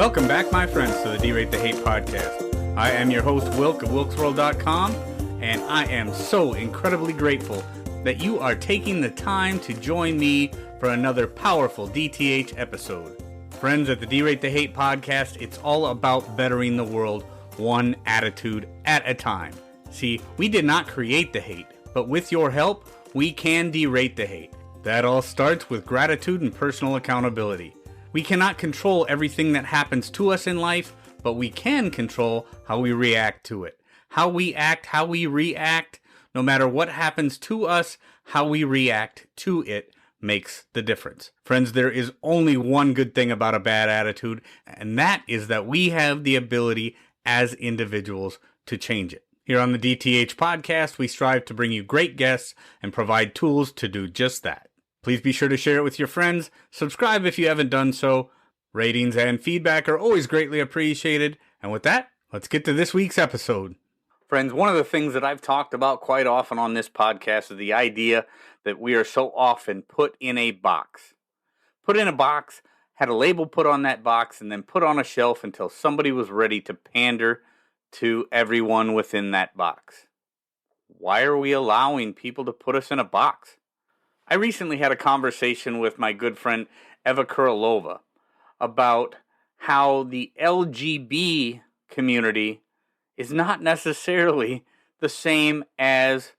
Welcome back, my friends, to the D-Rate the Hate podcast. I am your host, Wilk of WilksWorld.com, and I am so incredibly grateful that you are taking the time to join me for another powerful DTH episode. Friends, at the D-Rate the Hate podcast, it's all about bettering the world one attitude at a time. See, we did not create the hate, but with your help, we can derate the hate. That all starts with gratitude and personal accountability. We cannot control everything that happens to us in life, but we can control how we react to it. How we act, how we react, no matter what happens to us, how we react to it makes the difference. Friends, there is only one good thing about a bad attitude, and that is that we have the ability as individuals to change it. Here on the DTH podcast, we strive to bring you great guests and provide tools to do just that. Please be sure to share it with your friends. Subscribe if you haven't done so. Ratings and feedback are always greatly appreciated. And with that, let's get to this week's episode. Friends, one of the things that I've talked about quite often on this podcast is the idea that we are so often put in a box. Put in a box, had a label put on that box, and then put on a shelf until somebody was ready to pander to everyone within that box. Why are we allowing people to put us in a box? I recently had a conversation with my good friend Eva Kuralova about how the LGB community is not necessarily the same as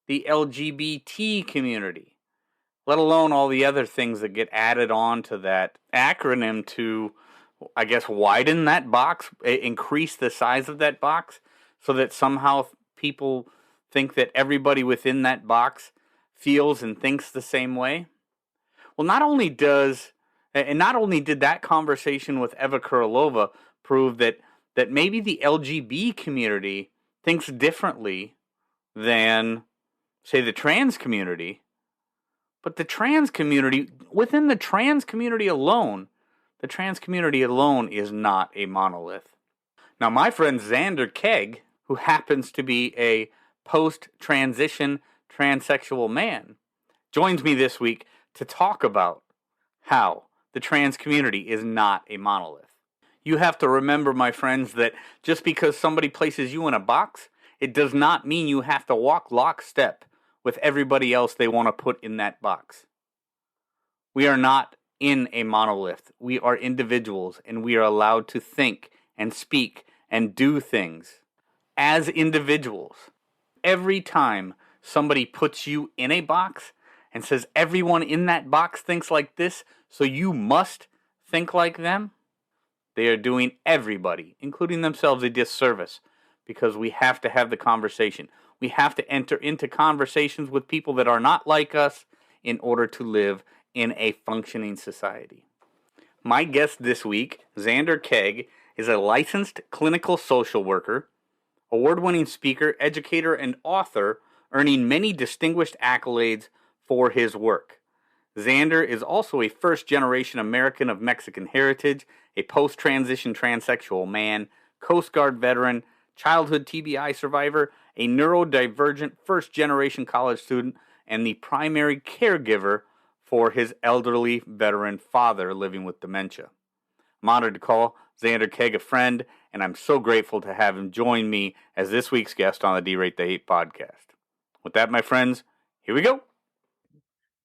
the LGBT community, let alone all the other things that get added on to that acronym to, I guess, widen that box, increase the size of that box, so that somehow people think that everybody within that box feels and thinks the same way. Well, not only did that conversation with Eva Kuralova prove that maybe the LGB community thinks differently than, say, the trans community, but the trans community, within the trans community alone is not a monolith. Now, my friend Zander Keig, who happens to be a post-transition transsexual man, joins me this week to talk about how the trans community is not a monolith. You have to remember, my friends, that just because somebody places you in a box, it does not mean you have to walk lockstep with everybody else they want to put in that box. We are not in a monolith. We are individuals, and we are allowed to think and speak and do things as individuals. Every time somebody puts you in a box and says everyone in that box thinks like this, so you must think like them, they are doing everybody, including themselves, a disservice, because we have to have the conversation. We have to enter into conversations with people that are not like us in order to live in a functioning society. My guest this week, Zander Keig, is a licensed clinical social worker, award-winning speaker, educator, and author, earning many distinguished accolades for his work. Zander is also a first-generation American of Mexican heritage, a post-transition transsexual man, Coast Guard veteran, childhood TBI survivor, a neurodivergent first-generation college student, and the primary caregiver for his elderly veteran father living with dementia. I'm honored to call Zander Keig a friend, and I'm so grateful to have him join me as this week's guest on the D-Rate the Hate podcast. With that, my friends, here we go.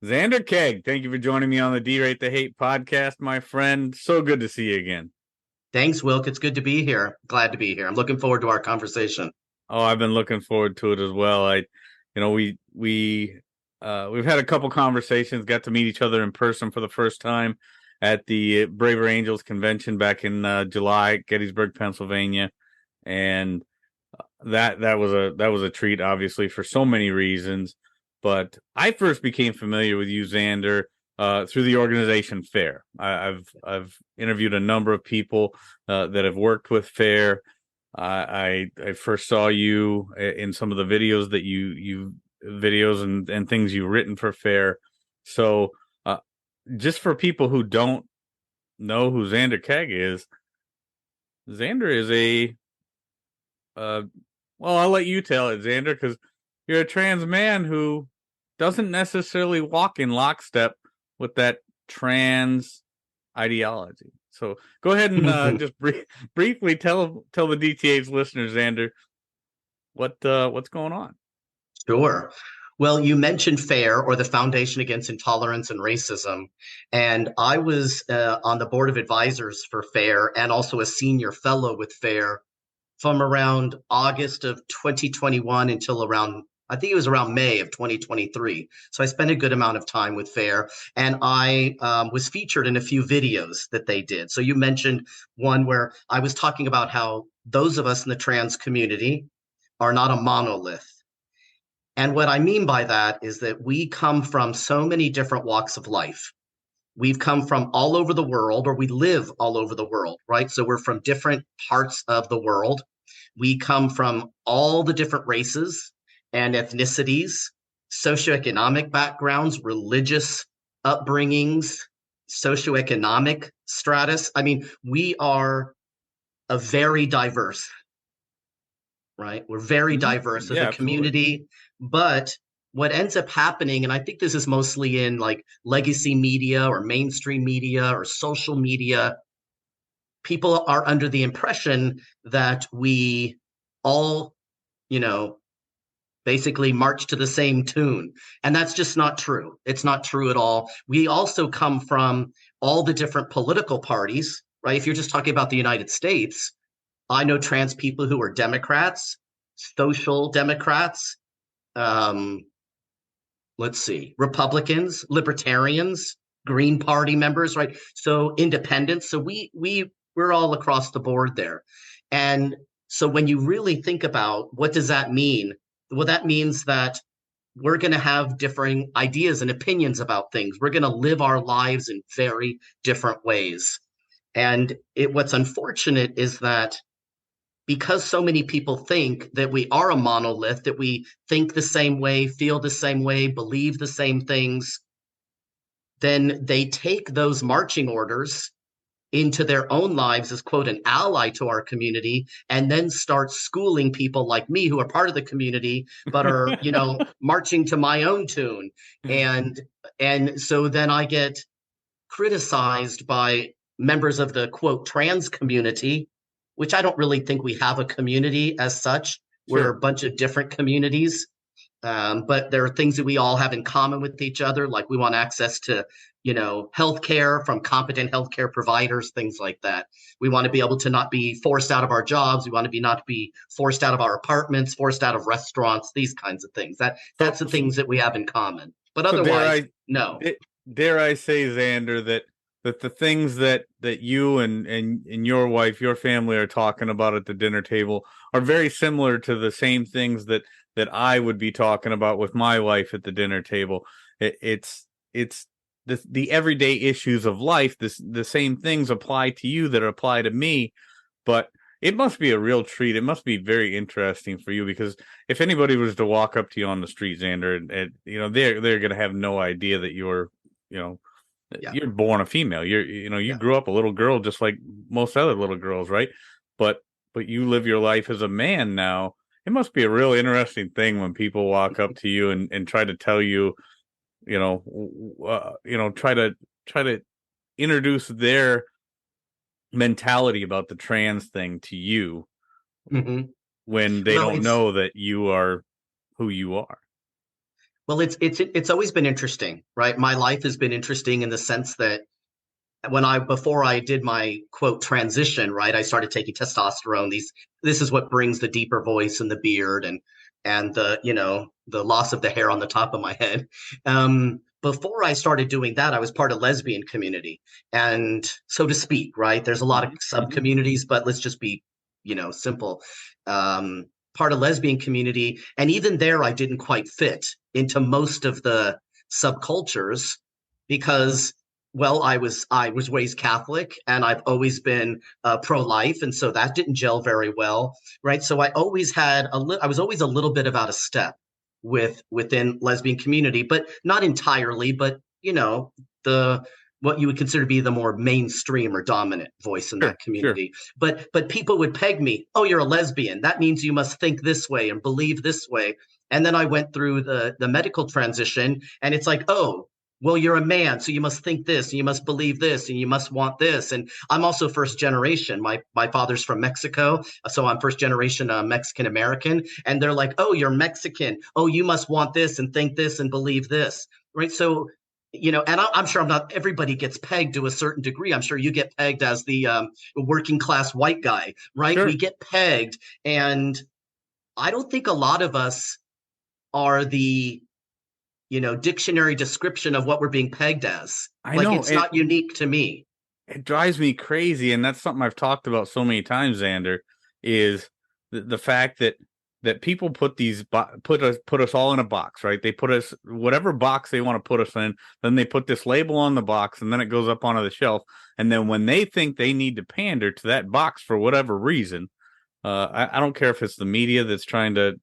Zander Keig, thank you for joining me on the D-Rate the Hate podcast, my friend. So good to see you again. Thanks, Wilk. It's good to be here. Glad to be here. I'm looking forward to our conversation. Oh, I've been looking forward to it as well. We've had a couple conversations, got to meet each other in person for the first time at the Braver Angels convention back in July, Gettysburg, Pennsylvania, and that was a treat, obviously, for so many reasons. But I first became familiar with you, Zander, through the organization FAIR. I've interviewed a number of people that have worked with FAIR. I first saw you in some of the videos that you videos and things you've written for FAIR. So just for people who don't know who Zander Keig is, Zander is well, I'll let you tell it, Zander, because you're a trans man who doesn't necessarily walk in lockstep with that trans ideology. So go ahead and just briefly tell the DTH listeners, Zander, what's going on. Sure. Well, you mentioned FAIR, or the Foundation Against Intolerance and Racism. And I was on the board of advisors for FAIR and also a senior fellow with FAIR from around August of 2021 until around, I think it was around May of 2023. So I spent a good amount of time with FAIR, and I was featured in a few videos that they did. So you mentioned one where I was talking about how those of us in the trans community are not a monolith. And what I mean by that is that we come from so many different walks of life. We've come from all over the world, or we live all over the world, right? So we're from different parts of the world. We come from all the different races and ethnicities, socioeconomic backgrounds, religious upbringings, socioeconomic stratus. I mean, we are a very diverse, right? We're very diverse as a community. But what ends up happening, and I think this is mostly in like legacy media or mainstream media or social media, people are under the impression that we all, basically march to the same tune. And that's just not true. It's not true at all. We also come from all the different political parties, right? If you're just talking about the United States, I know trans people who are Democrats, social Democrats, Republicans, libertarians, Green Party members, right? So independents. So we're all across the board there. And so when you really think about what does that mean? Well, that means that we're going to have differing ideas and opinions about things. We're going to live our lives in very different ways. And what's unfortunate is that because so many people think that we are a monolith, that we think the same way, feel the same way, believe the same things, then they take those marching orders into their own lives as, quote, an ally to our community, and then start schooling people like me who are part of the community, but are, marching to my own tune. And so then I get criticized by members of the, quote, trans community, which I don't really think we have a community as such. Sure. We're a bunch of different communities. But there are things that we all have in common with each other, like we want access to, healthcare from competent healthcare providers, things like that. We want to be able to not be forced out of our jobs. We want to not be forced out of our apartments, forced out of restaurants, these kinds of things. That's the things that we have in common. But otherwise, no. Dare I say, Zander, that the things that you and your wife, your family are talking about at the dinner table are very similar to the same things that I would be talking about with my wife at the dinner table. It's the everyday issues of life. The same things apply to you that apply to me, but it must be a real treat. It must be very interesting for you, because if anybody was to walk up to you on the street, Zander, and they're going to have no idea that you're, you're born a female. You grew up a little girl just like most other little girls, right? But you live your life as a man now. It must be a real interesting thing when people walk up to you and try to tell you, try to introduce their mentality about the trans thing to you, when they don't know that you are who you are. Well, it's always been interesting, right? My life has been interesting in the sense that before I did my, quote, transition, right, I started taking testosterone. This is what brings the deeper voice and the beard and the, the loss of the hair on the top of my head. Before I started doing that, I was part of lesbian community, and so to speak, right? There's a lot of sub communities, but let's just be, simple. Part of lesbian community. And even there, I didn't quite fit into most of the subcultures because, well, I was raised Catholic, and I've always been pro-life, and so that didn't gel very well, right? So I always had I was always a little bit of out of step within lesbian community, but not entirely. But what you would consider to be the more mainstream or dominant voice in that community. Sure. But people would peg me, oh, you're a lesbian. That means you must think this way and believe this way. And then I went through the medical transition, and it's like, oh, well, you're a man, so you must think this, and you must believe this, and you must want this. And I'm also first generation. My father's from Mexico, so I'm first generation Mexican American. And they're like, oh, you're Mexican. Oh, you must want this and think this and believe this, right? So, and I'm sure I'm not everybody gets pegged to a certain degree. I'm sure you get pegged as the working class white guy, right? We Sure. get pegged, and I don't think a lot of us are the dictionary description of what we're being pegged as. I Like, know it's it. not unique to me. It drives me crazy, and that's something I've talked about so many times, Xander, is the fact that people put put us all in a box, right? They put us whatever box they want to put us in, then they put this label on the box, and then it goes up onto the shelf. And then when they think they need to pander to that box for whatever reason, I don't care if it's the media that's trying to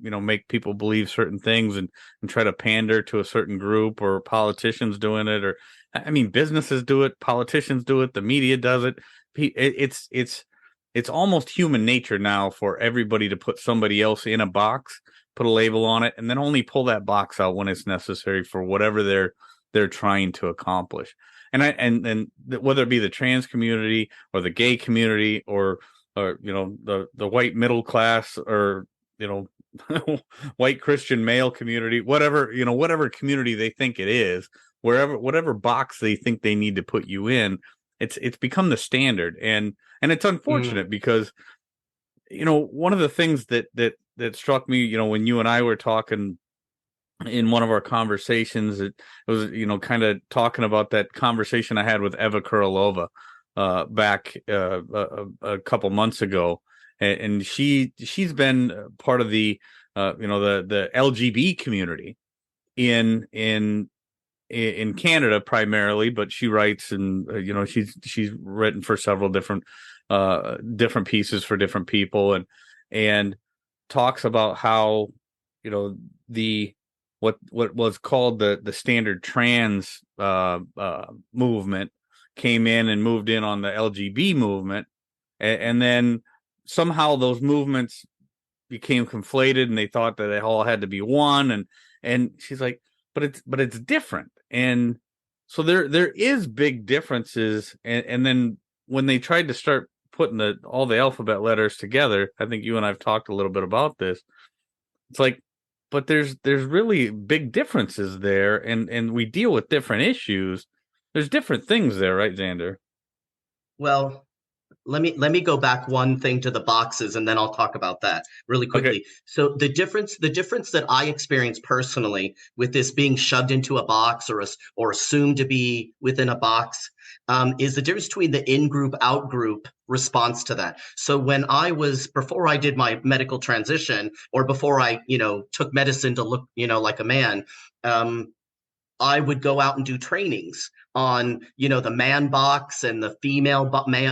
make people believe certain things and try to pander to a certain group, or politicians doing it, or I mean businesses do it, politicians do it, the media does it. It's almost human nature now for everybody to put somebody else in a box, put a label on it, and then only pull that box out when it's necessary for whatever they're trying to accomplish. And whether it be the trans community or the gay community or the white middle class, or white Christian male community, whatever community they think it is, whatever box they think they need to put you in, it's become the standard. And it's unfortunate because one of the things that struck me, when you and I were talking in one of our conversations, it was kind of talking about that conversation I had with Eva Kuralova back a couple months ago, and she's been part of the the LGB community in Canada primarily, but she writes, and she's written for several different pieces for different people, and talks about how the what was called the standard trans movement came in and moved in on the LGB movement, and then somehow those movements became conflated, and they thought that they all had to be one. And she's like, but it's different. And so there is big differences. And then when they tried to start putting all the alphabet letters together, I think you and I've talked a little bit about this. It's like, but there's really big differences there, and we deal with different issues. There's different things there, right, Xander? Well, let me go back one thing to the boxes, and then I'll talk about that really Okay. quickly. So the difference that I experienced personally with this being shoved into a box, or assumed to be within a box, is the difference between the in-group, out-group response to that. So before I did my medical transition, or before I took medicine to look like a man, I would go out and do trainings on, the man box and the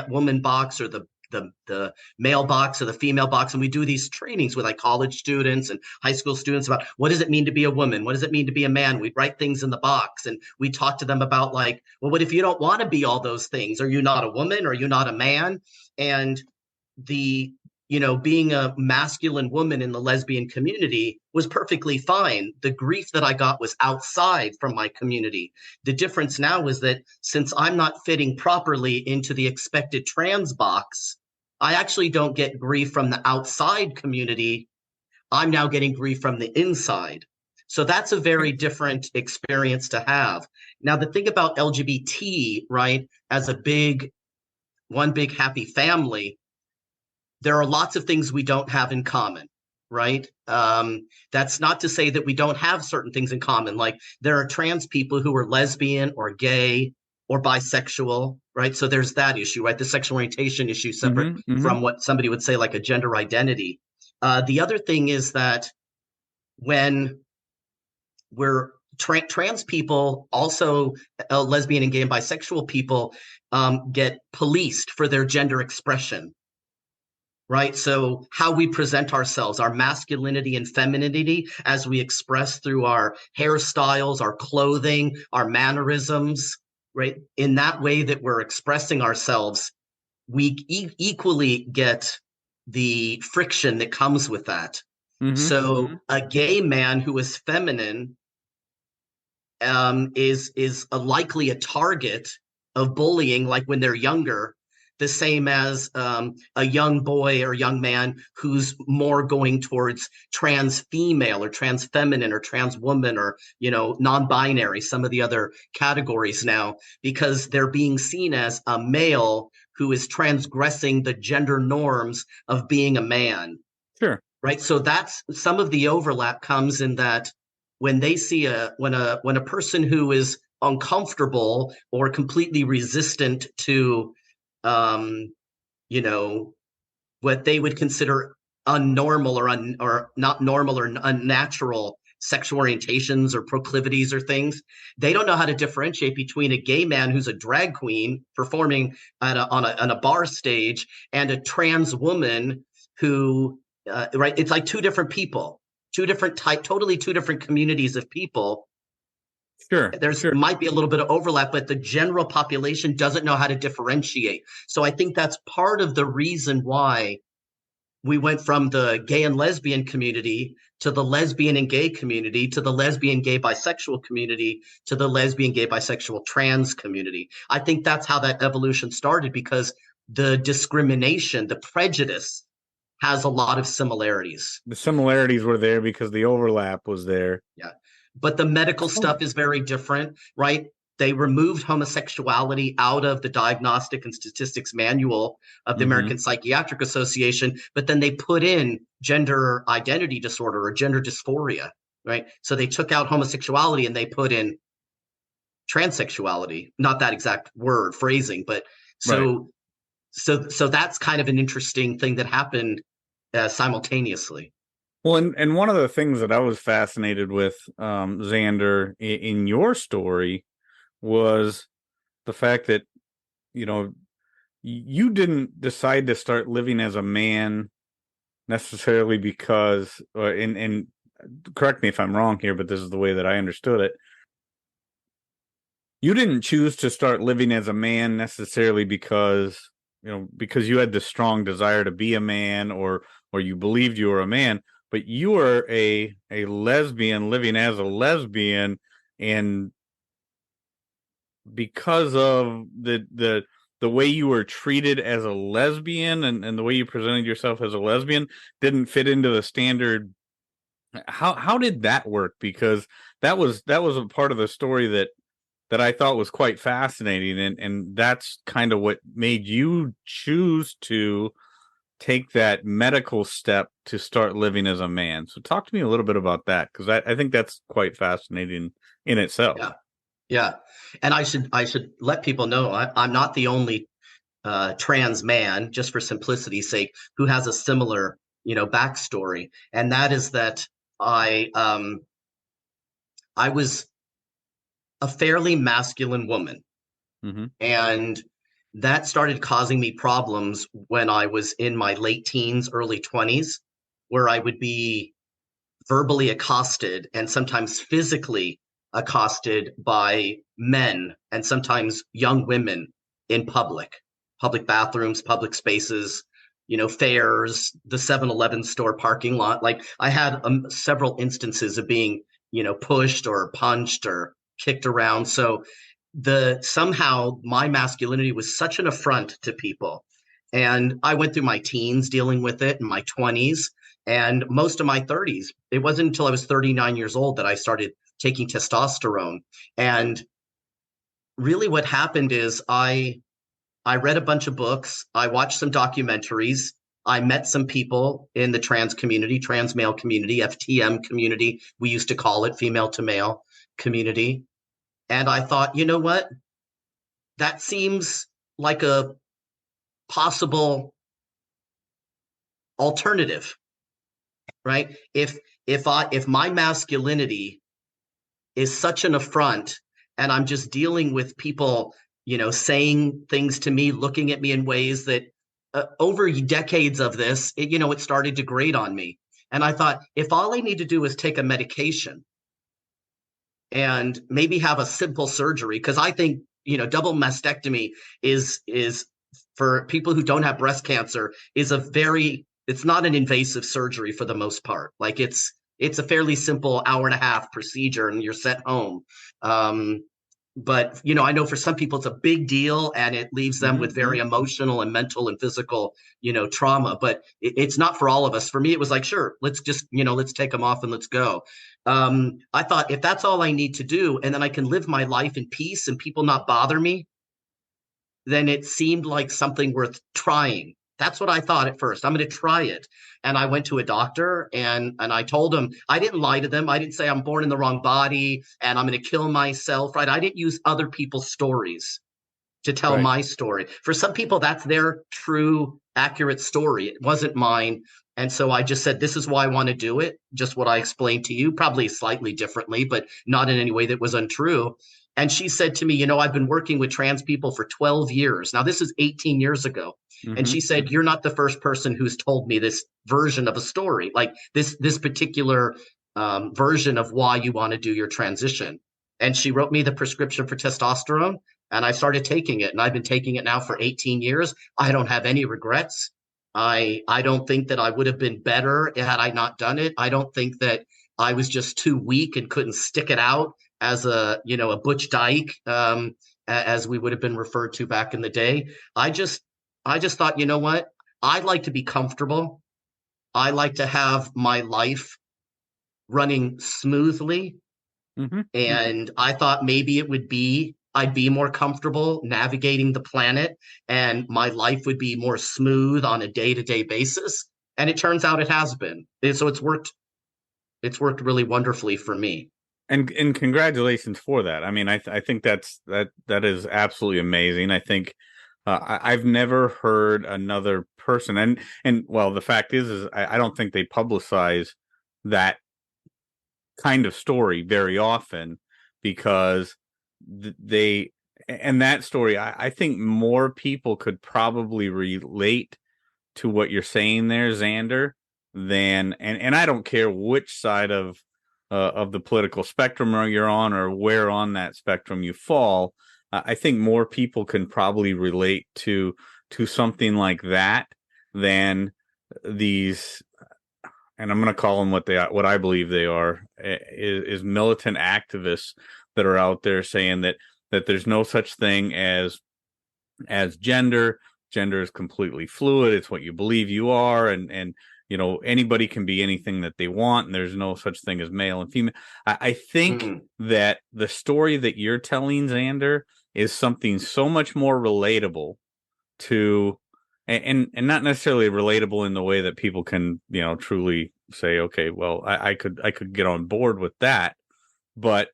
woman box, or the male box or the female box. And we do these trainings with like college students and high school students about what does it mean to be a woman? What does it mean to be a man? We'd write things in the box, and we talk to them about, like, well, what if you don't want to be all those things? Are you not a woman? Are you not a man? And the being a masculine woman in the lesbian community was perfectly fine. The grief that I got was outside from my community. The difference now is that since I'm not fitting properly into the expected trans box, I actually don't get grief from the outside community. I'm now getting grief from the inside. So that's a very different experience to have. Now, the thing about LGBT, right, as one big happy family, there are lots of things we don't have in common, right? That's not to say that we don't have certain things in common. Like, there are trans people who are lesbian or gay or bisexual, right? So there's that issue, right? The sexual orientation issue, separate from what somebody would say like a gender identity. The other thing is that when we're trans people, also lesbian and gay and bisexual people, get policed for their gender expression. Right. So how we present ourselves, our masculinity and femininity, as we express through our hairstyles, our clothing, our mannerisms, right? In that way that we're expressing ourselves, we equally get the friction that comes with that. So a gay man who is feminine is likely a target of bullying, like when they're younger, the same as a young boy or young man who's more going towards trans female or trans feminine or trans woman or, non-binary, some of the other categories now, because they're being seen as a male who is transgressing the gender norms of being a man. Sure. Right. So that's some of the overlap comes in that when they see when a person who is uncomfortable or completely resistant to um, what they would consider unnormal or not normal or unnatural sexual orientations or proclivities or things, they don't know how to differentiate between a gay man who's a drag queen performing on a bar stage and a trans woman who right, it's like two different people, totally two different communities of people. Sure. There's Sure. might be a little bit of overlap, but the general population doesn't know how to differentiate. So I think that's part of the reason why we went from the gay and lesbian community to the lesbian and gay community to the lesbian gay bisexual community to the lesbian gay bisexual trans community. I think that's how that evolution started, because the discrimination, the prejudice has a lot of similarities. The similarities were there because the overlap was there. Yeah. But the medical stuff is very different, right? They removed homosexuality out of the Diagnostic and Statistics Manual of the American Psychiatric Association, but then they put in gender identity disorder or gender dysphoria, right? So they took out homosexuality and they put in transsexuality, not that exact word phrasing, but so right. So that's kind of an interesting thing that happened simultaneously. Well, and one of the things that I was fascinated with, Zander, in your story was the fact that, you didn't decide to start living as a man necessarily because, and correct me if I'm wrong here, but this is the way that I understood it. You didn't choose to start living as a man necessarily because you had this strong desire to be a man, or you believed you were a man, but you were a lesbian living as a lesbian, and because of the way you were treated as a lesbian and the way you presented yourself as a lesbian didn't fit into the standard. How did that work? Because that was a part of the story that I thought was quite fascinating, and that's kind of what made you choose to take that medical step to start living as a man. So talk to me a little bit about that, because I think that's quite fascinating in itself. Yeah. And I should let people know I'm not the only trans man, just for simplicity's sake, who has a similar, backstory. And that is that I was a fairly masculine woman. And that started causing me problems when I was in my late teens, early 20s, where I would be verbally accosted and sometimes physically accosted by men and sometimes young women in public bathrooms, public spaces, fairs, the 7-Eleven store parking lot. Like I had several instances of being, pushed or punched or kicked around. So somehow my masculinity was such an affront to people. And I went through my teens dealing with it, in my 20s and most of my 30s. It wasn't until I was 39 years old that I started taking testosterone. And really what happened is I read a bunch of books. I watched some documentaries. I met some people in the trans community, trans male community, FTM community, we used to call it, female to male community. And I thought, you know what? That seems like a possible alternative, right? If my masculinity is such an affront and I'm just dealing with people, saying things to me, looking at me in ways that over decades of this, it started to grate on me. And I thought, if all I need to do is take a medication and maybe have a simple surgery, because I think, double mastectomy is for people who don't have breast cancer, it's not an invasive surgery for the most part. Like it's it's a fairly simple hour and a half procedure and you're sent home. But I know for some people it's a big deal and it leaves them with very emotional and mental and physical, trauma. But it's not for all of us. For me, it was like, sure, let's just, let's take them off and let's go. I thought if that's all I need to do, and then I can live my life in peace and people not bother me, then it seemed like something worth trying. That's what I thought at first. I'm going to try it. And I went to a doctor and I told him, I didn't lie to them. I didn't say I'm born in the wrong body and I'm going to kill myself, right? I didn't use other people's stories to tell my story. For some people, that's their true, accurate story. It wasn't mine. And so I just said, this is why I want to do it. Just what I explained to you, probably slightly differently, but not in any way that was untrue. And she said to me, I've been working with trans people for 12 years. Now, this is 18 years ago. And she said, you're not the first person who's told me this version of a story, like this particular version of why you want to do your transition. And she wrote me the prescription for testosterone and I started taking it. And I've been taking it now for 18 years. I don't have any regrets. I don't think that I would have been better had I not done it. I don't think that I was just too weak and couldn't stick it out as a butch dyke, as we would have been referred to back in the day. I just thought, you know what? I'd like to be comfortable. I like to have my life running smoothly. And I thought maybe I'd be more comfortable navigating the planet and my life would be more smooth on a day-to-day basis. And it turns out it has been. And so it's worked really wonderfully for me. And congratulations for that. I mean, I think that is absolutely amazing. I think I've never heard another person, and well, the fact is I don't think they publicize that kind of story very often because that story, I think more people could probably relate to what you're saying there, Zander, than and I don't care which side of the political spectrum you're on or where on that spectrum you fall. I think more people can probably relate to something like that than these, and I'm going to call them what I believe they are, is militant activists that are out there saying that there's no such thing as gender. Gender is completely fluid. It's what you believe you are, and anybody can be anything that they want, and there's no such thing as male and female. I think that the story that you're telling, Zander, is something so much more relatable to, and not necessarily relatable in the way that people can, truly say, okay, well, I could get on board with that, but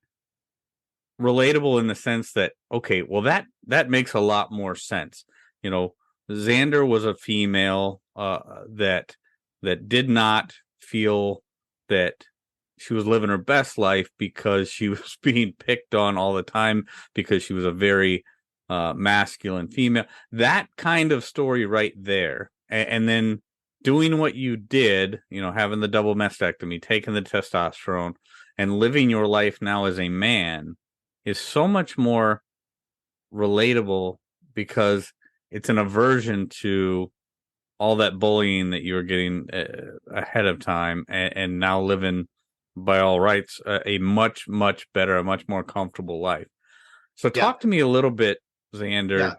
relatable in the sense that, okay, well, that makes a lot more sense. Zander was a female that did not feel that she was living her best life because she was being picked on all the time because she was a very masculine female. That kind of story right there. And then doing what you did, having the double mastectomy, taking the testosterone, and living your life now as a man is so much more relatable because it's an aversion to all that bullying that you were getting ahead of time, and now living by all rights a much, much better, a much more comfortable life. So talk to me a little bit, Zander,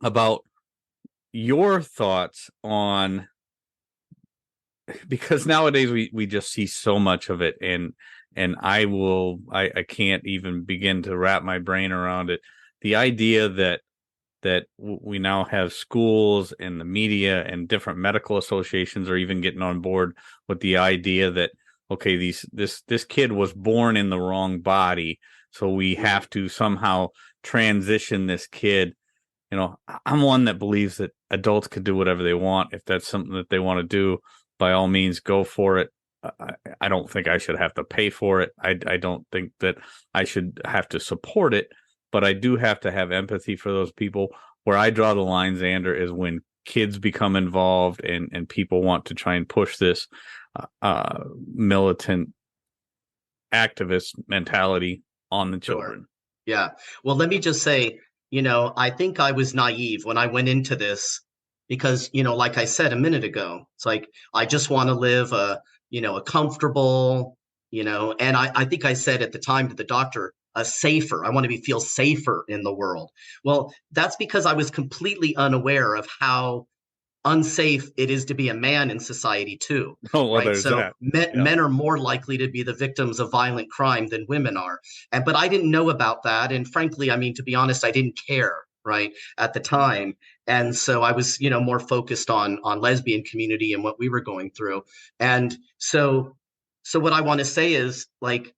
about your thoughts on, because nowadays we just see so much of it, and I can't even begin to wrap my brain around it. The idea that we now have schools and the media and different medical associations are even getting on board with the idea that, okay, this kid was born in the wrong body, so we have to somehow transition this kid. I'm one that believes that adults could do whatever they want. If that's something that they want to do, by all means, go for it. I don't think I should have to pay for it. I don't think that I should have to support it. But I do have to have empathy for those people. Where I draw the line, Zander, is when kids become involved and people want to try and push this militant activist mentality on the children. Yeah. Well, let me just say, I think I was naive when I went into this because, like I said a minute ago, it's like, I just want to live a a comfortable, and I think I said at the time to the doctor, a safer, I want to feel safer in the world. Well, that's because I was completely unaware of how unsafe it is to be a man in society too, Oh, well, right? there's So that. Yeah. men are more likely to be the victims of violent crime than women are. But I didn't know about that. And frankly, I mean, to be honest, I didn't care, right, at the time. And so I was, more focused on lesbian community and what we were going through. And so what I want to say is, like,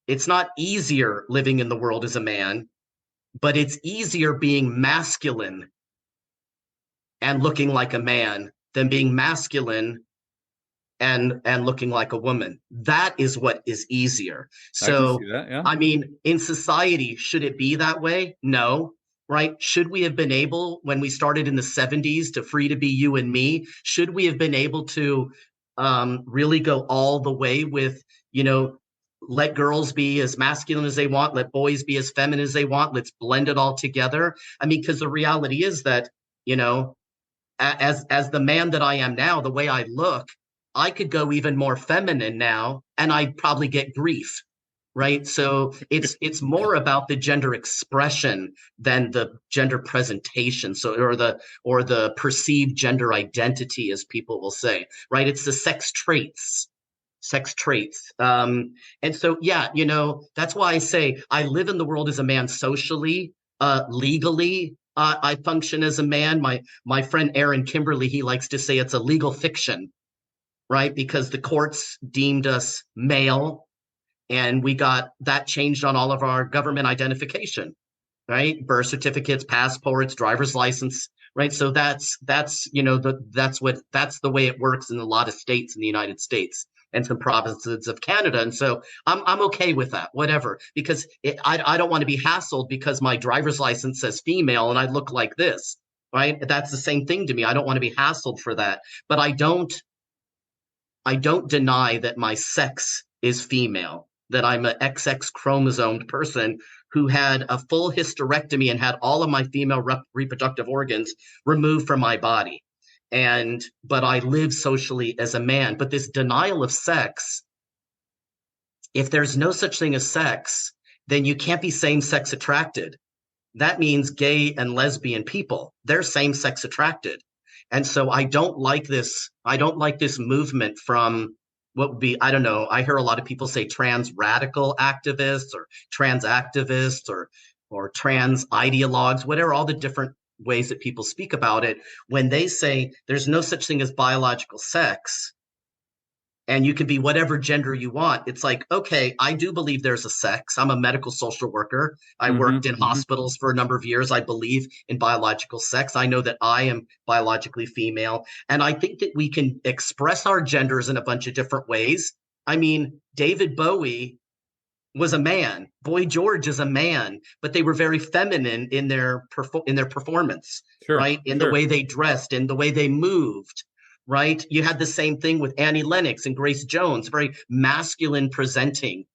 it's not easier living in the world as a man, but it's easier being masculine and looking like a man than being masculine and looking like a woman. That is what is easier. I can see So, that. Yeah. I mean, in society, should it be that way? No. Right? Should we have been able, when we started in the 70s, to free to be you and me? Should we have been able to really go all the way with, let girls be as masculine as they want, let boys be as feminine as they want, let's blend it all together? I mean, because the reality is that, you know, as the man that I am now, the way I look, I could go even more feminine now, and I'd probably get grief, right? So it's more about the gender expression than the gender presentation, so or the perceived gender identity, as people will say, right? It's the sex traits. And so, yeah, that's why I say I live in the world as a man socially, legally. I function as a man. My friend Aaron Kimberly, he likes to say it's a legal fiction, right? Because the courts deemed us male, and we got that changed on all of our government identification, right? Birth certificates, passports, driver's license, right? So that's the way it works in a lot of states in the United States and some provinces of Canada. And so I'm okay with that, whatever, because I don't want to be hassled because my driver's license says female and I look like this, right? That's the same thing to me. I don't want to be hassled for that, but I don't deny that my sex is female, that I'm an XX chromosomed person who had a full hysterectomy and had all of my female reproductive organs removed from my body. But I live socially as a man. But this denial of sex, if there's no such thing as sex, then you can't be same sex attracted. That means gay and lesbian people, they're same sex attracted. And so I don't like this movement from what would be, I don't know, I hear a lot of people say trans radical activists or trans activists or trans ideologues, whatever, all the different ways that people speak about it. When they say there's no such thing as biological sex, and you can be whatever gender you want. It's like, okay, I do believe there's a sex. I'm a medical social worker. I Hmm. worked in Hmm. hospitals for a number of years. I believe in biological sex. I know that I am biologically female. And I think that we can express our genders in a bunch of different ways. I mean, David Bowie was a man. Boy George is a man, but they were very feminine in their performance, Sure. right? In the Sure. way they dressed, in the way they moved, right? You had the same thing with Annie Lennox and Grace Jones, very masculine presenting,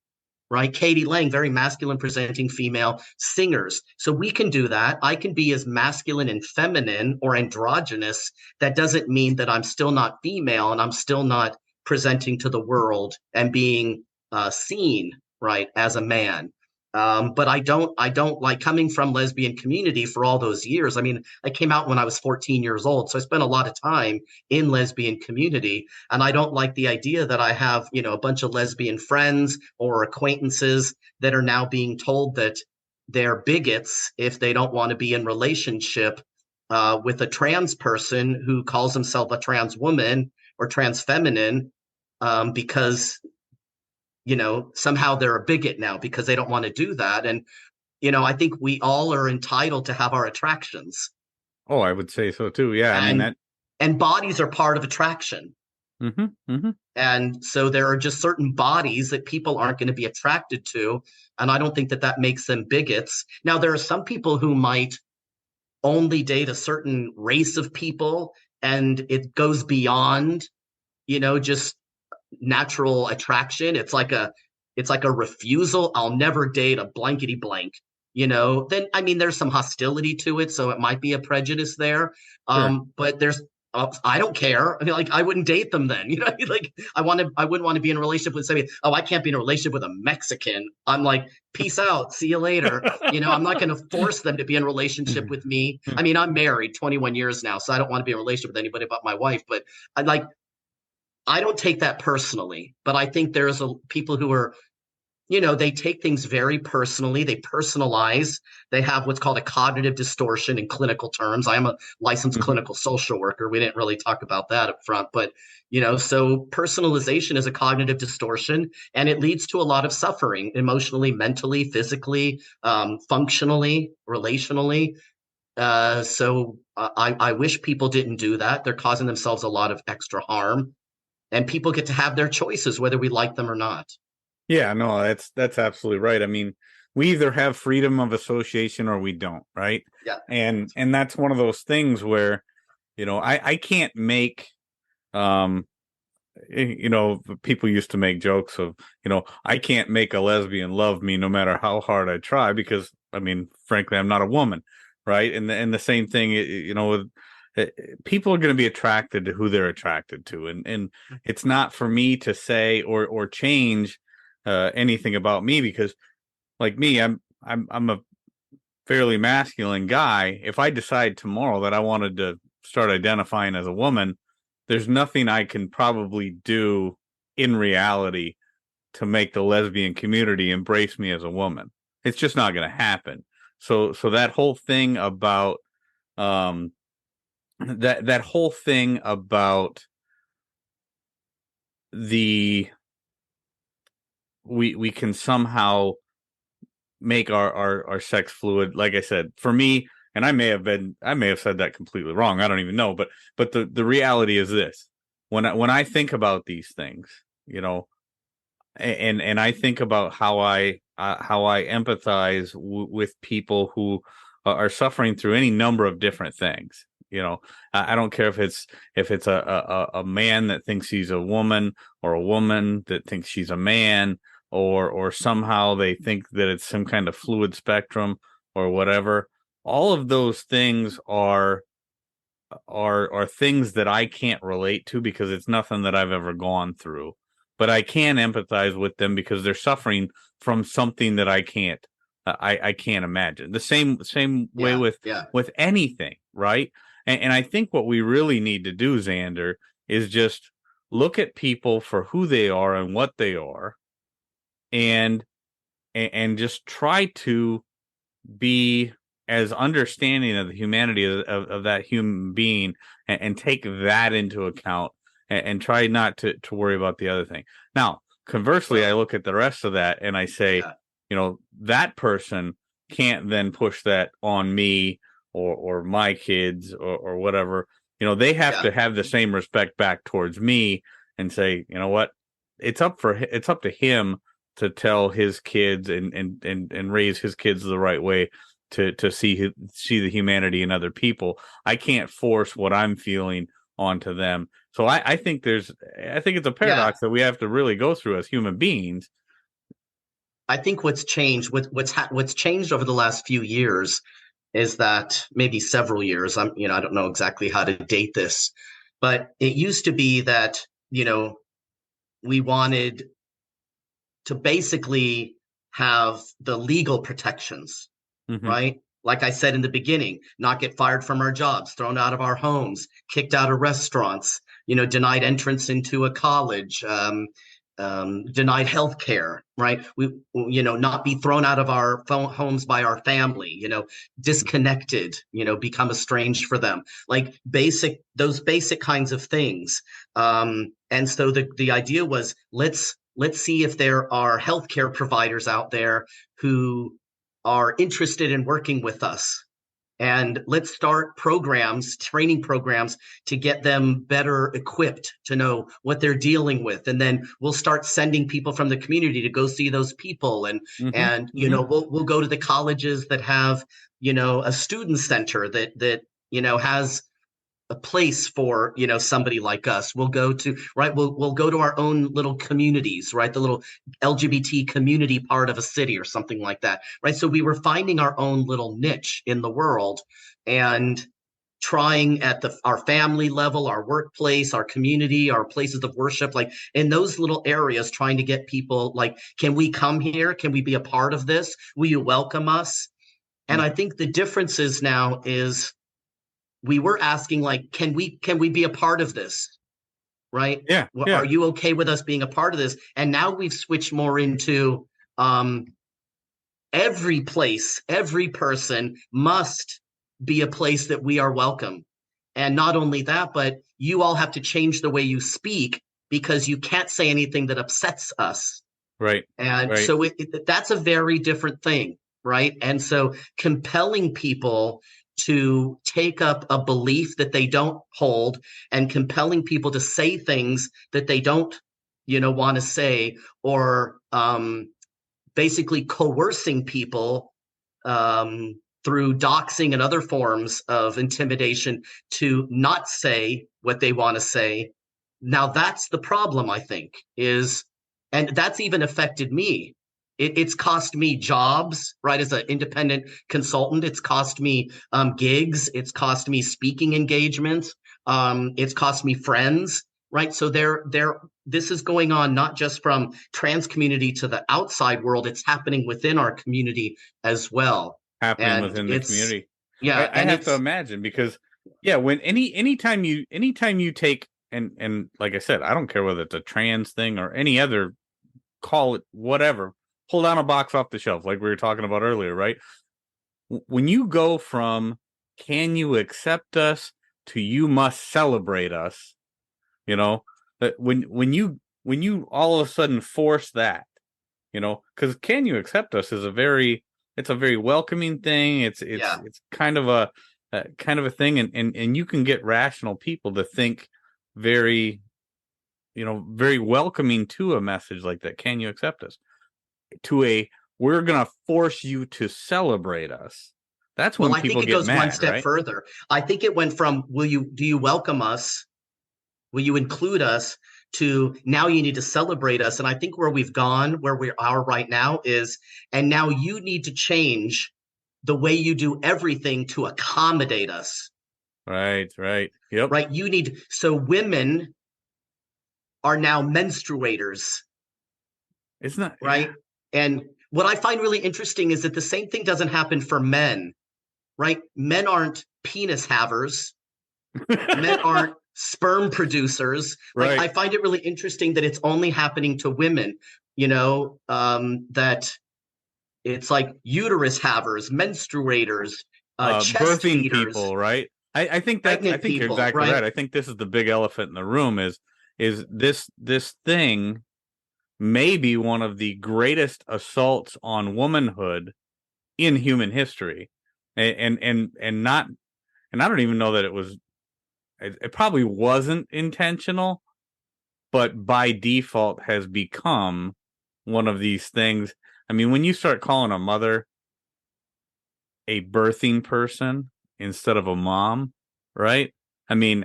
right? Katie Lang, very masculine presenting female singers. So we can do that. I can be as masculine and feminine or androgynous. That doesn't mean that I'm still not female and I'm still not presenting to the world and being seen, right, as a man. But I don't like coming from lesbian community for all those years. I mean, I came out when I was 14 years old, so I spent a lot of time in lesbian community, and I don't like the idea that I have, a bunch of lesbian friends or acquaintances that are now being told that they're bigots if they don't want to be in relationship with a trans person who calls himself a trans woman or trans feminine, because somehow they're a bigot now because they don't want to do that. And I think we all are entitled to have our attractions, Oh, I would say so too. Yeah. I mean and that. bodies are part of attraction. Hmm. Hmm. And so there are just certain bodies that people aren't going to be attracted to, and I don't think that that makes them bigots. Now, there are some people who might only date a certain race of people, and it goes beyond, just natural attraction. It's like a refusal. I'll never date a blankety blank. Then I mean, there's some hostility to it, so it might be a prejudice there. Sure. But there's I don't care. I mean, like, I wouldn't date them then. You know, like, I wouldn't want to be in a relationship with somebody. Oh, I can't be in a relationship with a Mexican. I'm like, peace out. See you later. You know, I'm not going to force them to be in a relationship with me. I mean, I'm married 21 years now, so I don't want to be in a relationship with anybody but my wife. But I don't take that personally. But I think there's people who are, you know, they take things very personally. They personalize. They have what's called a cognitive distortion in clinical terms. I am a licensed Mhm. clinical social worker. We didn't really talk about that up front, but, you know, so personalization is a cognitive distortion, and it leads to a lot of suffering emotionally, mentally, physically, functionally, relationally. I wish people didn't do that. They're causing themselves a lot of extra harm, and people get to have their choices, whether we like them or not. Yeah, no, that's absolutely right. I mean, we either have freedom of association or we don't, right? Yeah. And that's one of those things where, I can't make people used to make jokes of, I can't make a lesbian love me no matter how hard I try because, I mean, frankly, I'm not a woman, right? And the same thing, with people are going to be attracted to who they're attracted to, and it's not for me to say or change anything about me because, like me, I'm a fairly masculine guy. If I decide tomorrow that I wanted to start identifying as a woman, there's nothing I can probably do in reality to make the lesbian community embrace me as a woman. It's just not going to happen. So that whole thing about that whole thing about the we can somehow make our sex fluid. Like I said, for me, and I may have said that completely wrong. I don't even know, but the reality is this: when I think about these things, and I think about how I empathize with people who are suffering through any number of different things. I don't care if it's a man that thinks he's a woman or a woman that thinks she's a man, or somehow they think that it's some kind of fluid spectrum or whatever. All of those things are things that I can't relate to because it's nothing that I've ever gone through. But I can empathize with them because they're suffering from something that I can't imagine. The same way Yeah. with Yeah. anything, right? And I think what we really need to do, Xander, is just look at people for who they are and what they are, and just try to be as understanding of the humanity of that human being, and take that into account, and try not to worry about the other thing. Now, conversely, I look at the rest of that and I say, that person can't then push that on me or my kids or whatever. They have to have the same respect back towards me and say, you know what, it's up to him to tell his kids and raise his kids the right way to see the humanity in other people. I can't force what I'm feeling onto them. So I think it's a paradox that we have to really go through as human beings. I think what's changed, what's changed over the last few years is that maybe several years. I don't know exactly how to date this, but it used to be that, we wanted to basically have the legal protections, Mm-hmm. right? Like I said in the beginning, not get fired from our jobs, thrown out of our homes, kicked out of restaurants, denied entrance into a college, denied health care, right? Not be thrown out of our homes by our family, disconnected, become estranged for them, like those basic kinds of things. And so the idea was, let's see if there are healthcare providers out there who are interested in working with us. And let's start training programs to get them better equipped to know what they're dealing with. And then we'll start sending people from the community to go see those people. And, Mm-hmm. we'll go to the colleges that have, a student center that has a place for somebody like us. We'll go to we'll go to our own little communities, right? The little LGBT community part of a city or something like that, right? So we were finding our own little niche in the world and trying at our family level, our workplace, our community, our places of worship, like in those little areas, trying to get people like, can we come here? Can we be a part of this? Will you welcome us? And I think the difference is now is we were asking like, can we be a part of this? Right? Yeah, Are yeah, you okay with us being a part of this? And now we've switched more into every place, every person must be a place that we are welcome. And not only that, but you all have to change the way you speak because you can't say anything that upsets us. right, And right. so that's a very different thing, right? And so compelling people to take up a belief that they don't hold and compelling people to say things that they don't, want to say, or basically coercing people through doxing and other forms of intimidation to not say what they want to say. Now that's the problem, I think, and that's even affected me. It's cost me jobs, right? As an independent consultant, it's cost me gigs, it's cost me speaking engagements, it's cost me friends, right? So this is going on not just from trans community to the outside world; it's happening within our community as well. Happening And within the community. yeah, I and have to imagine because yeah, when anytime you take and like I said, I don't care whether it's a trans thing or any other, call it whatever, pull down a box off the shelf like we were talking about earlier, right? When you go from can you accept us to you must celebrate us, that when you all of a sudden force that, because can you accept us is it's a very welcoming thing. It's yeah. kind of a thing, and you can get rational people to think very, very welcoming to a message like that. Can you accept us? We're gonna force you to celebrate us. That's Well, when I think people it get goes one mad, step right? further. I think it went from do you welcome us? Will you include us to now you need to celebrate us? And I think where we've gone, where we are right now is, and now you need to change the way you do everything to accommodate us, Right, right. Yep. right? So women are now menstruators, It's not, yeah. right? And what I find really interesting is that the same thing doesn't happen for men, right? Men aren't penis havers. Men aren't sperm producers. Like Right. I find it really interesting that it's only happening to women, that it's like uterus havers, menstruators, chest Birthing feeders, people, right? I pregnant think you're people, exactly right? right. I think this is the big elephant in the room is this thing may be one of the greatest assaults on womanhood in human history. And not, and I don't even know that it probably wasn't intentional, but by default has become one of these things. I mean, when you start calling a mother a birthing person instead of a mom, right? I mean,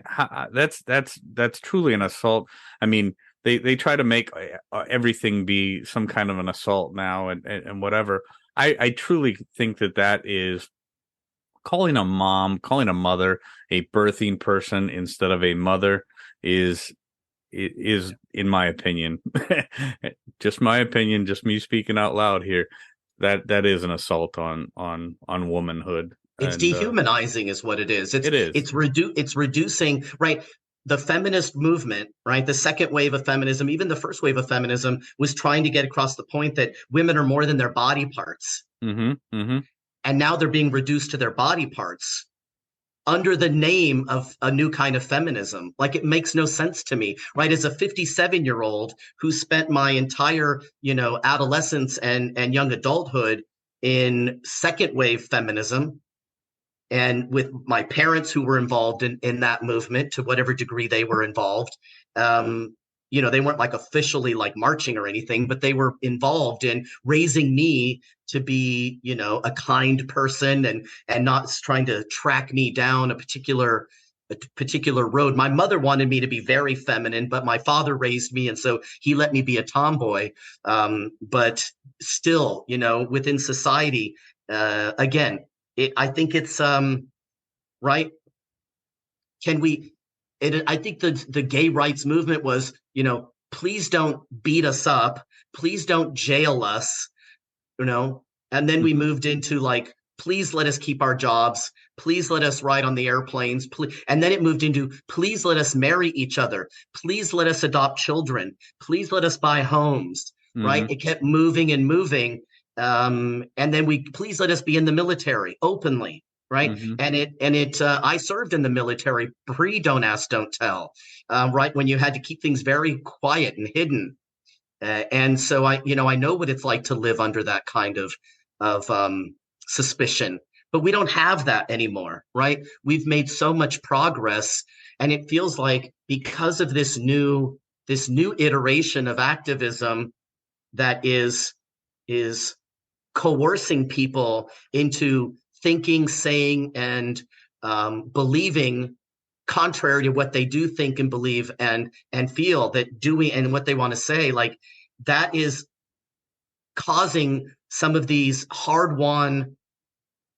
that's truly an assault. I mean, they try to make everything be some kind of an assault now, and whatever. I truly think that is calling a mother a birthing person instead of a mother is in my opinion, just my opinion, just me speaking out loud here, that is an assault on womanhood. It's And dehumanizing is what it is. it is. It's reducing, right? The feminist movement, right? The second wave of feminism, even the first wave of feminism was trying to get across the point that women are more than their body parts. Mm-hmm. Mm-hmm. And now they're being reduced to their body parts under the name of a new kind of feminism. Like it makes no sense to me, right? As a 57-year-old who spent my entire, adolescence and young adulthood in second wave feminism, and with my parents who were involved in that movement to whatever degree they were involved. They weren't like officially like marching or anything, but they were involved in raising me to be, a kind person and not trying to track me down a particular road. My mother wanted me to be very feminine, but my father raised me, and so he let me be a tomboy. But still, within society, again, I think it's right. can we, I think the gay rights movement was, please don't beat us up, please don't jail us, and then we Mhm. moved into like, please let us keep our jobs, please let us ride on the airplanes, please. And then it moved into, please let us marry each other, please let us adopt children, please let us buy homes, right? Mhm. It kept moving and moving. And then please let us be in the military openly, right? Mhm. I served in the military pre Don't Ask, Don't Tell, right? When you had to keep things very quiet and hidden. And so I know what it's like to live under that kind of suspicion, but we don't have that anymore, right? We've made so much progress, and it feels like because of this new iteration of activism that is coercing people into thinking, saying, and believing contrary to what they do think and believe and feel, that doing and what they want to say, like that is causing some of these hard-won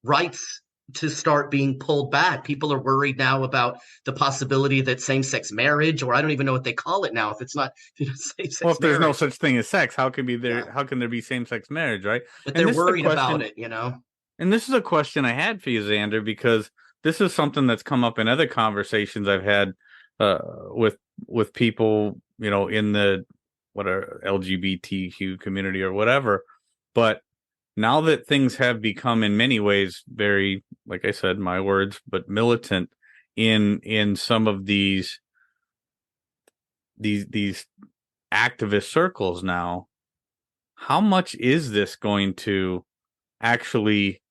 rights to start being pulled back. People are worried now about the possibility that same-sex marriage, or I don't even know what they call it now, if it's not Well, same-sex if there's no marriage. such thing as sex, how can be Yeah, there? How can there be same-sex marriage, right? but And they're this is a worried about question. it. And this is a question I had for you, Xander, because this is something that's come up in other conversations I've had uh, with people, in the LGBTQ community or whatever. But now that things have become in many ways very, like I said, my words, but militant in some of these activist circles now, how much is this going to actually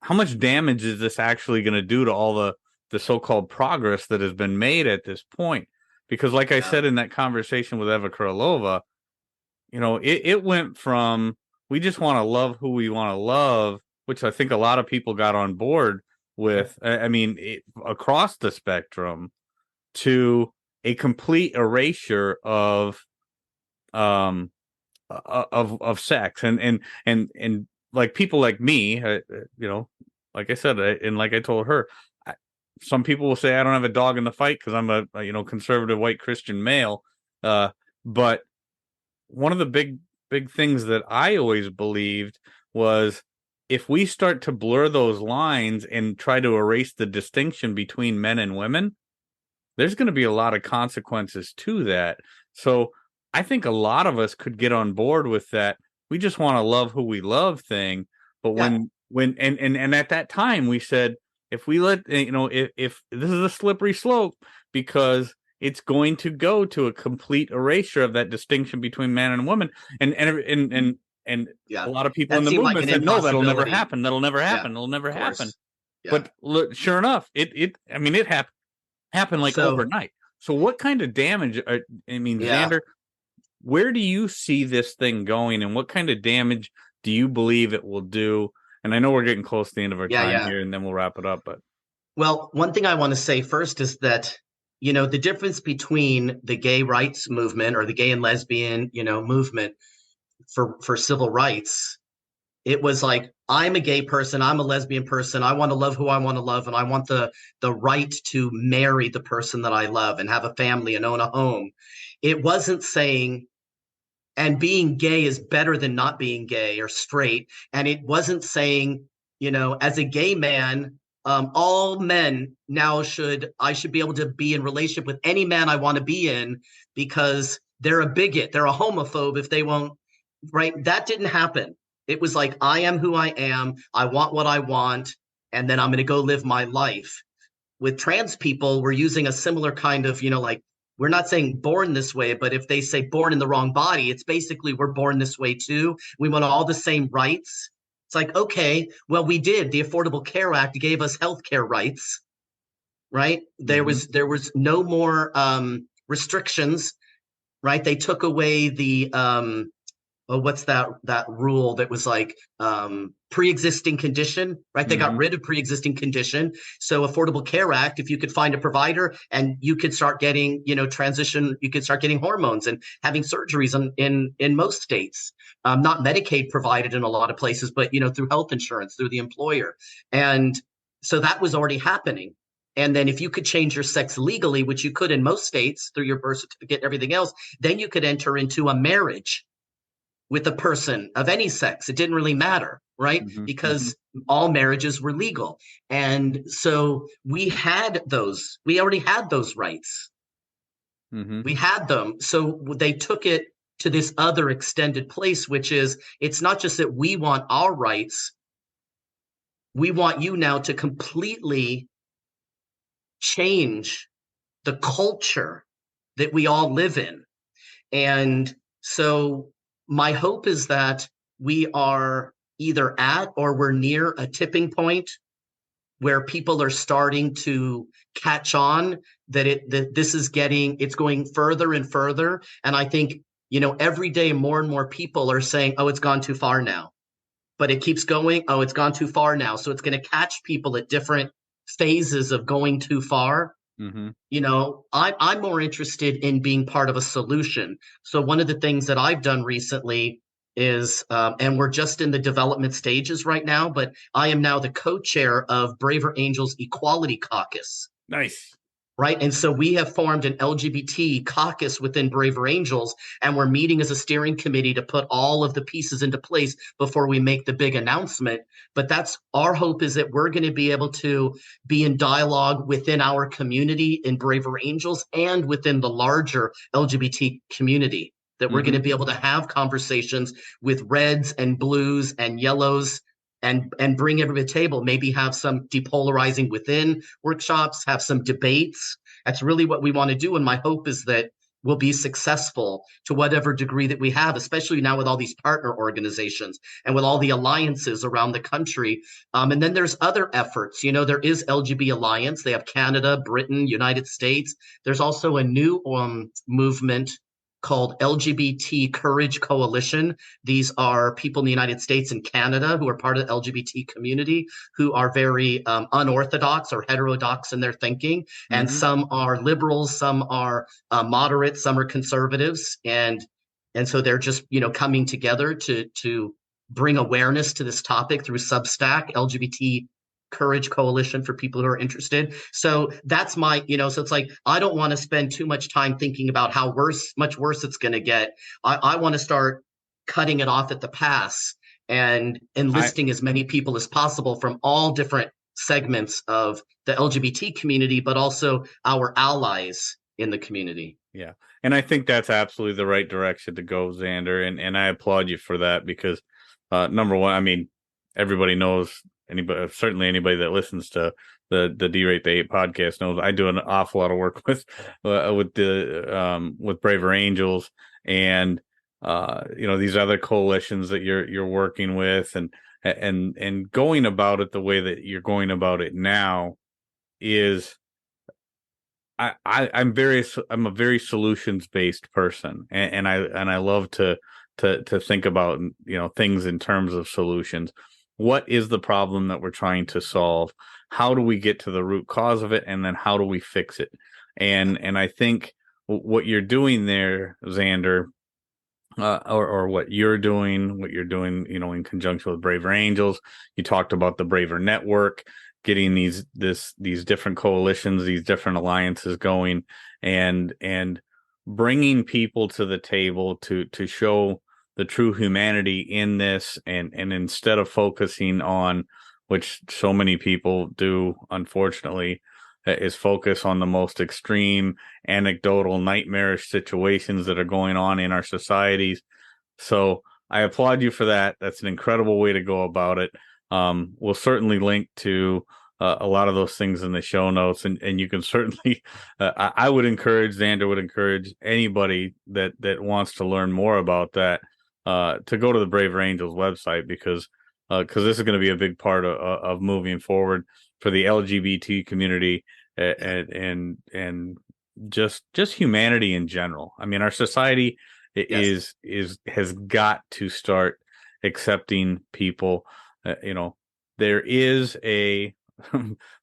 how much damage is this actually going to do to all the so-called progress that has been made at this point? Because like I Yeah, said in that conversation with Eva Krylova, it went from we just want to love who we want to love, which I think a lot of people got on board with. I mean, across the spectrum, to a complete erasure um of sex and like people like me, like I said, and like I told her, some people will say I don't have a dog in the fight because I'm a conservative white Christian male, uh, but one of the big things that I always believed was if we start to blur those lines and try to erase the distinction between men and women, there's going to be a lot of consequences to that. So I think a lot of us could get on board with that. We just want to love who we love thing. But yeah, and at that time we said, if we let, if this is a slippery slope because it's going to go to a complete erasure of that distinction between man and woman. And a yeah. lot of people in That the seemed like movement an said, no, that'll never impossibility. happen. That'll never Yeah, happen. It'll never of happen. course. Yeah. But sure enough, I mean, it happened like So, overnight. So what kind of damage? I mean, yeah. Xander, where do you see this thing going, and what kind of damage do you believe it will do? And I know we're getting close to the end of our Yeah, time yeah. here, and then we'll wrap it up. But Well, one thing I want to say first is that, the difference between the gay rights movement or the gay and lesbian, movement for civil rights, it was like, I'm a gay person, I'm a lesbian person, I want to love who I want to love, and I want the right to marry the person that I love and have a family and own a home. It wasn't saying, and being gay is better than not being gay or straight. And it wasn't saying, as a gay man, all men now I should be able to be in relationship with any man I want to be in because they're a bigot, they're a homophobe if they won't, right? That didn't happen. It was like, I am who I am, I want what I want, and then I'm going to go live my life. With trans people, we're using a similar kind of, like, we're not saying born this way, but if they say born in the wrong body, it's basically we're born this way too. We want all the same rights. It's like, okay, well, we did. The Affordable Care Act gave us health care rights, right? There mm-hmm. was there was no more restrictions, right? They took away the what's that rule that was like pre-existing condition, right? They got Mm-hmm. rid of pre-existing condition. So Affordable Care Act, if you could find a provider and you could start getting, transition, you could start getting hormones and having surgeries in most states. Not Medicaid provided in a lot of places, but through health insurance, through the employer. And so that was already happening. And then if you could change your sex legally, which you could in most states through your birth certificate and everything else, then you could enter into a marriage with a person of any sex. It didn't really matter, right? Mm-hmm. Mm-hmm. Because all marriages were legal. And so we already had those rights. Mm-hmm. We had them. So they took it to this other extended place, which is it's not just that we want our rights. We want you now to completely change the culture that we all live in. And so my hope is that we are either at or we're near a tipping point where people are starting to catch on that this is it's going further and further. And I think, every day more and more people are saying, oh, it's gone too far now. But it keeps going, oh, it's gone too far now. So it's going to catch people at different phases of going too far. Mm-hmm. I'm more interested in being part of a solution. So one of the things that I've done recently is, and we're just in the development stages right now, but I am now the co-chair of Braver Angels Equality Caucus. Nice. Right. And so we have formed an LGBT caucus within Braver Angels, and we're meeting as a steering committee to put all of the pieces into place before we make the big announcement. But that's our hope, is that we're going to be able to be in dialogue within our community in Braver Angels and within the larger LGBT community, that we're Mm-hmm. going to be able to have conversations with reds and blues and yellows and bring everybody to the table, maybe have some depolarizing within workshops, have some debates. That's really what we want to do. And my hope is that we'll be successful to whatever degree that we have, especially now with all these partner organizations and with all the alliances around the country. And then there's other efforts. There is LGBT Alliance. They have Canada, Britain, United States. There's also a new movement called LGBT Courage Coalition. These are people in the United States and Canada who are part of the LGBT community, who are very unorthodox or heterodox in their thinking. And Mm-hmm. some are liberals, some are moderates, some are conservatives. And so they're just, coming together to bring awareness to this topic through Substack, LGBT Courage Coalition, for people who are interested. So that's so it's like, I don't want to spend too much time thinking about how much worse it's going to get. I want to start cutting it off at the pass and enlisting as many people as possible from all different segments of the LGBT community, but also our allies in the community. Yeah. And I think that's absolutely the right direction to go, Zander. And I applaud you for that, because number one, I mean, everybody knows, certainly anybody that listens to the D-Rate the 8 podcast knows I do an awful lot of work with Braver Angels and these other coalitions that you're working with, and going about it the way that you're going about it now is I'm a very solutions based person, and I love to think about things in terms of solutions. What is the problem that we're trying to solve? How do we get to the root cause of it, and then how do we fix it? And I think what you're doing there, Zander, or what you're doing, in conjunction with Braver Angels. You talked about the Braver Network, getting these different coalitions, these different alliances going, and bringing people to the table to show the true humanity in this, and instead of focusing on, which so many people do, unfortunately, is focus on the most extreme, anecdotal, nightmarish situations that are going on in our societies. So I applaud you for that. That's an incredible way to go about it. We'll certainly link to a lot of those things in the show notes, and you can certainly, I would encourage, Zander would encourage anybody that wants to learn more about that to go to the Braver Angels website, because this is going to be a big part of moving forward for the LGBT community, and just humanity in general. I mean, our society Yes. has got to start accepting people. There is a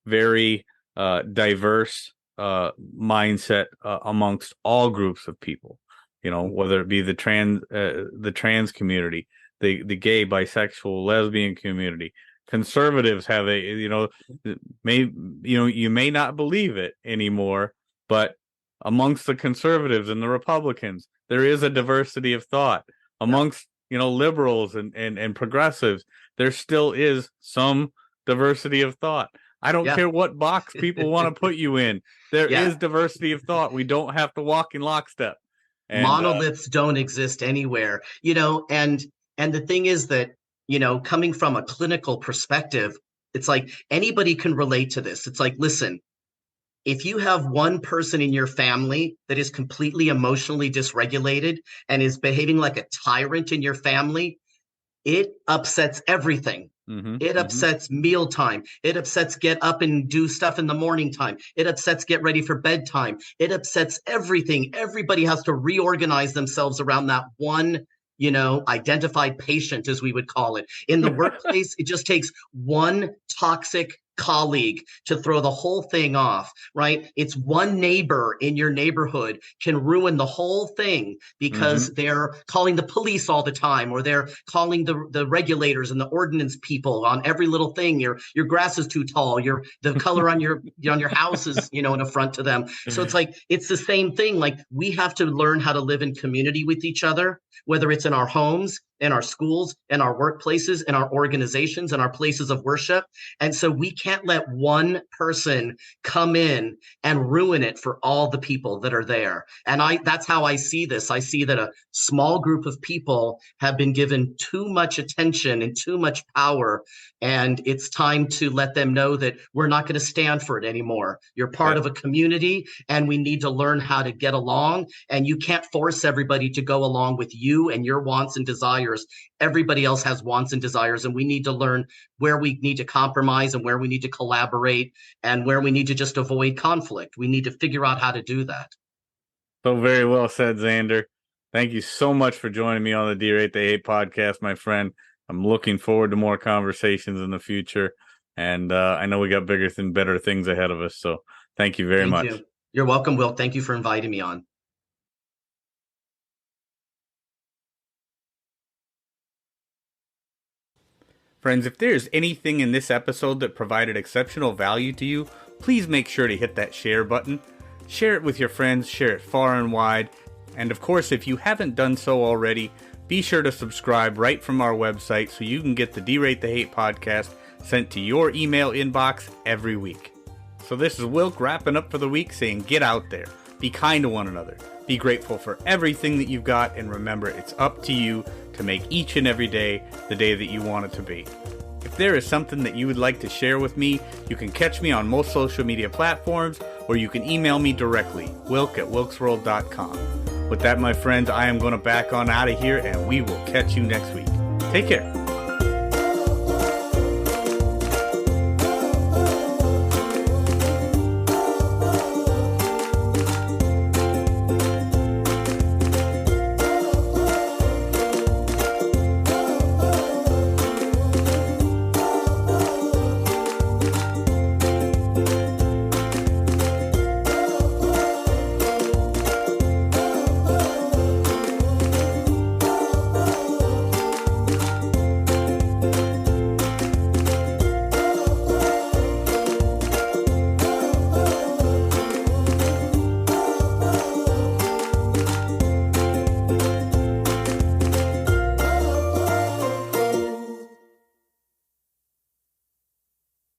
very diverse mindset amongst all groups of people. Whether it be the trans community, the gay, bisexual, lesbian community, Conservatives have you may not believe it anymore, but amongst the conservatives and the Republicans, there is a diversity of thought. Amongst, liberals and progressives, there still is some diversity of thought. I don't care what box people want to put you in. There is diversity of thought. We don't have to walk in lockstep. And, monoliths don't exist anywhere, and the thing is that, coming from a clinical perspective, it's like anybody can relate to this. It's like, listen, if you have one person in your family that is completely emotionally dysregulated and is behaving like a tyrant in your family, it upsets everything. It upsets mealtime. It upsets get up and do stuff in the morning time. It upsets get ready for bedtime. It upsets everything. Everybody has to reorganize themselves around that one, identified patient, as we would call it. In the workplace, it just takes one toxic colleague to throw the whole thing off, right? It's one neighbor in your neighborhood can ruin the whole thing because they're calling the police all the time, or they're calling the regulators and the ordinance people on every little thing. Your grass is too tall. The color on your house is, an affront to them. So it's like, it's the same thing. Like, we have to learn how to live in community with each other, whether it's in our homes, in our schools, in our workplaces, in our organizations, in our places of worship. And so we can't let one person come in and ruin it for all the people that are there. And that's how I see this. I see that a small group of people have been given too much attention and too much power. And it's time to let them know that we're not going to stand for it anymore. You're part of a community, and we need to learn how to get along. And you can't force everybody to go along with you and your wants and desires. Everybody else has wants and desires, and we need to learn where we need to compromise and where we need to collaborate and where we need to just avoid conflict. We need to figure out how to do that. So very well said, Zander. Thank you so much for joining me on the D-Rate the Hate podcast, my friend. I'm looking forward to more conversations in the future, and I know we got bigger and better things ahead of us. So thank you very much. You're welcome, Will. Thank you for inviting me on. Friends, if there's anything in this episode that provided exceptional value to you, please make sure to hit that share button. Share it with your friends, share it far and wide. And of course, if you haven't done so already, be sure to subscribe right from our website so you can get the D-Rate the Hate podcast sent to your email inbox every week. So this is Wilk wrapping up for the week, saying get out there, be kind to one another, be grateful for everything that you've got, and remember, it's up to you to make each and every day the day that you want it to be. If there is something that you would like to share with me, you can catch me on most social media platforms, or you can email me directly, wilk@wilksworld.com. With that, my friends, I am going to back on out of here, and we will catch you next week. Take care.